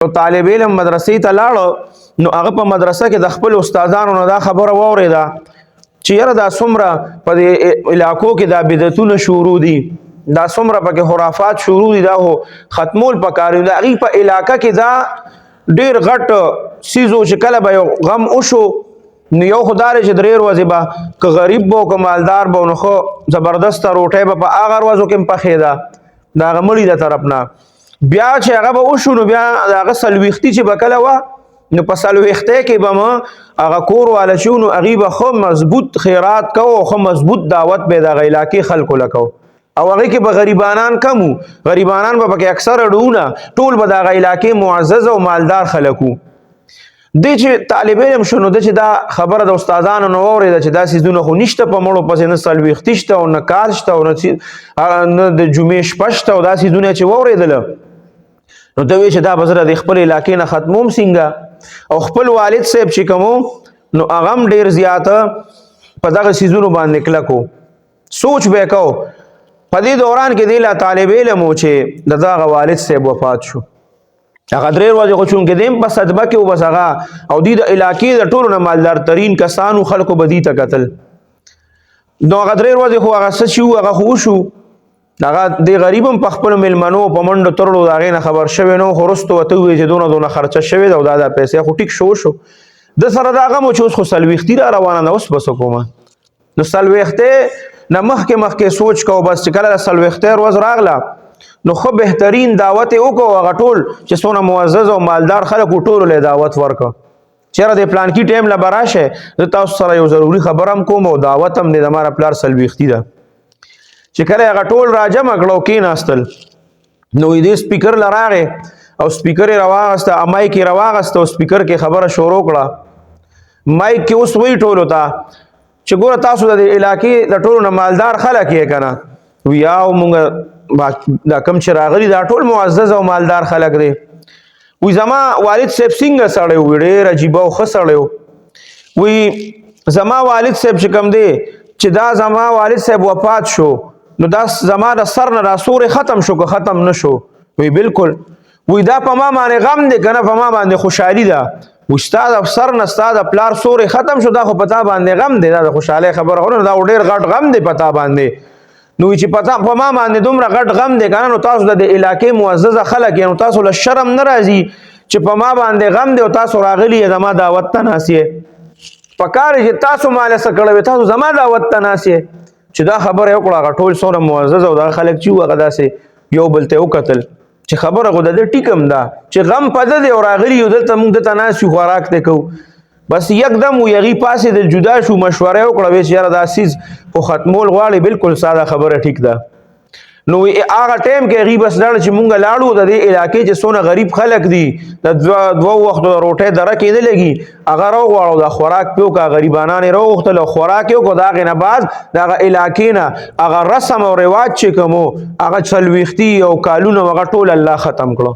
طالب علم مدرسې ته لاړ نو هغه په مدرسه کې د خپل استادانو نه دا خبره واورېده چې یاره دا څومره په دې علاقو کې دا بدعتونه شروع دي، دا څومره پکې خرافات شروع دي، دا خو ختمول پکار دي. د هغې په علاقه کې دا ډېر غټ څیز و چې کله به یو غم وشو نو یو خو دا دی چې درې ورځې به که غریب به او که مالدار به نو ښه زبردسته روټۍ به په هغه ورځو کې هم پخېده د هغه مړي د طرف نه. بیا چې هغه به وشو نو بیا د هغه څلوېښتي چې به کله وه نو په څلوېښتۍ کې به م هغه کور واله چې و نو هغې به ښه مضبوط خیرات کوو او ښه مضبوط دعوت به یې د هغه علاقې خلکو له کوو او هغې کې به غریبانان کم وو، غریبانان به پکې اکثره ډونه ټول به د هغه علاقې معزز او مالدار خلک وو. دی چې طالب علم شو نو د چې دا خبره د استادانو نه واورېده چې دا څیزونه خو نشته په مړو پسې نه څلوېښتي شته او نه کال شته او نه د جمعې شپه شته او دا څیزونه چې واورېدله نو ته وایې چې دا به زه د خپل علاقې نه ختموم څنګه. او خپل والد صاحب چې کوم نو هغه هم ډېر زیاته په دغه څیزونو باندې کلک و، سوچ به یې کو. په دې دوران کې دی لا طالب علم و چې د دغه والد صاحب وفات شو. هغه درې ورځې خو چونکې دی هم په صدمه کې و بس هغه او دوی د علاقې د ټولو نه مالدارترین کسانو خلکو به دې ته کتل نو هغه درې ورځې خو هغه څه چې و هغه خو وشو. هغه د غریب هم په خپلو میلمنو په منډو ترړو د هغې نه خبر شوی نه و خو وروستو ورته ووایي چې دونه خرچه شوې ده او دا پیسې خو ټیک شو وشو. ده سره دا غم و چې اوس خو څلوېښتي را روانه ده، اوس به څه کومه. نو څلوېښتۍ نه مخکې سوچ کوو بس چې کله د څلوېښتۍ ورځ راغله نو ښه بهترین دعوت یې وکړو. هغه ټول چې څونه معزز او مالدار خلک و ټولو له یې دعوت ورکړه چېرې د پلانکي ټایم له به راشئ زه تاسو سره یو ضروري خبره هم کوم او دعوت هم دی د ما پلار څلوېښتي ده. چې کله هغه ټول راجمع کړه او کېناستل نو دې سپیکر له راغې او سپیکر یې راواغسته مایک یې راواغسته او سپیکر کې خبره شروع کړه. مایک کې اوس وایي ټولو ته چې ګوره تاسو د علاقې د ټولو نه مالدار خلک یې که نه وي او مونږ دا کم چې راغلي دا ټول معزز او مالدار خلک دی. وی زما والد صاحب څنګه سړی و ډېر عجیبه او ښه سړی و. وی زما والد صاحب چې کوم دی چې دا زما والد صاحب وفات شو نو دا زما د سر نه دا سورې ختم شو که ختم نه شو. وی بالکل. وی دا په ما باندې غم دی که نه په ما باندې خوشحالي ده. وی ستا د سر نه ستا د پلار سورې ختم شو دا خو په تا باندې غم دی، دا د خوشحالۍ خبره خو نه دا ډېر غټ غم دی په تا باندې. نو چې په ما باندې دومره غټ غم دی که نه نو تاسو د علاقې معززه خلک یې نو تاسو له شرم نه راځي چې په ما باندې غم دی او تاسو راغلي یې زما دعوت ته ناست یې. پکار یې چې تاسو ما له څه کړی وی تاسو زما دعوت ته ناست یې. چې دا خبره یې وکړه هغه ټول څومره معزز او دغه خلک چې وو هغه داسې یو بل ته یې وکتل چې خبره خو د ده ټیک هم ده چې غم په ده دی او راغلي یو دلته موږ دلته ناست یو خوراک دی کوو. بس یکدم و یغي پاسې د جدا شو مشوره وکړه وی چې یاره دا سیز خو ختمول غواړي بالکل ساده خبره ټیک ده. نو هغه ټایم کې هغې بس لاړه چې مونږ لاړو د دې علاقې چې څونه غریب خلک دي د دوه وختو د روټۍ دره کې نه لګي هغه راوغواړو دا خوراک پې وکړه غریبانان یې راوغوښتل او خوراک یې وکړو د هغې نه بعد د هغه علاقې نه هغه رسم او رواج چې کوم هغه څلوېښتي او کالونه هغه ټول الله ختم کړو.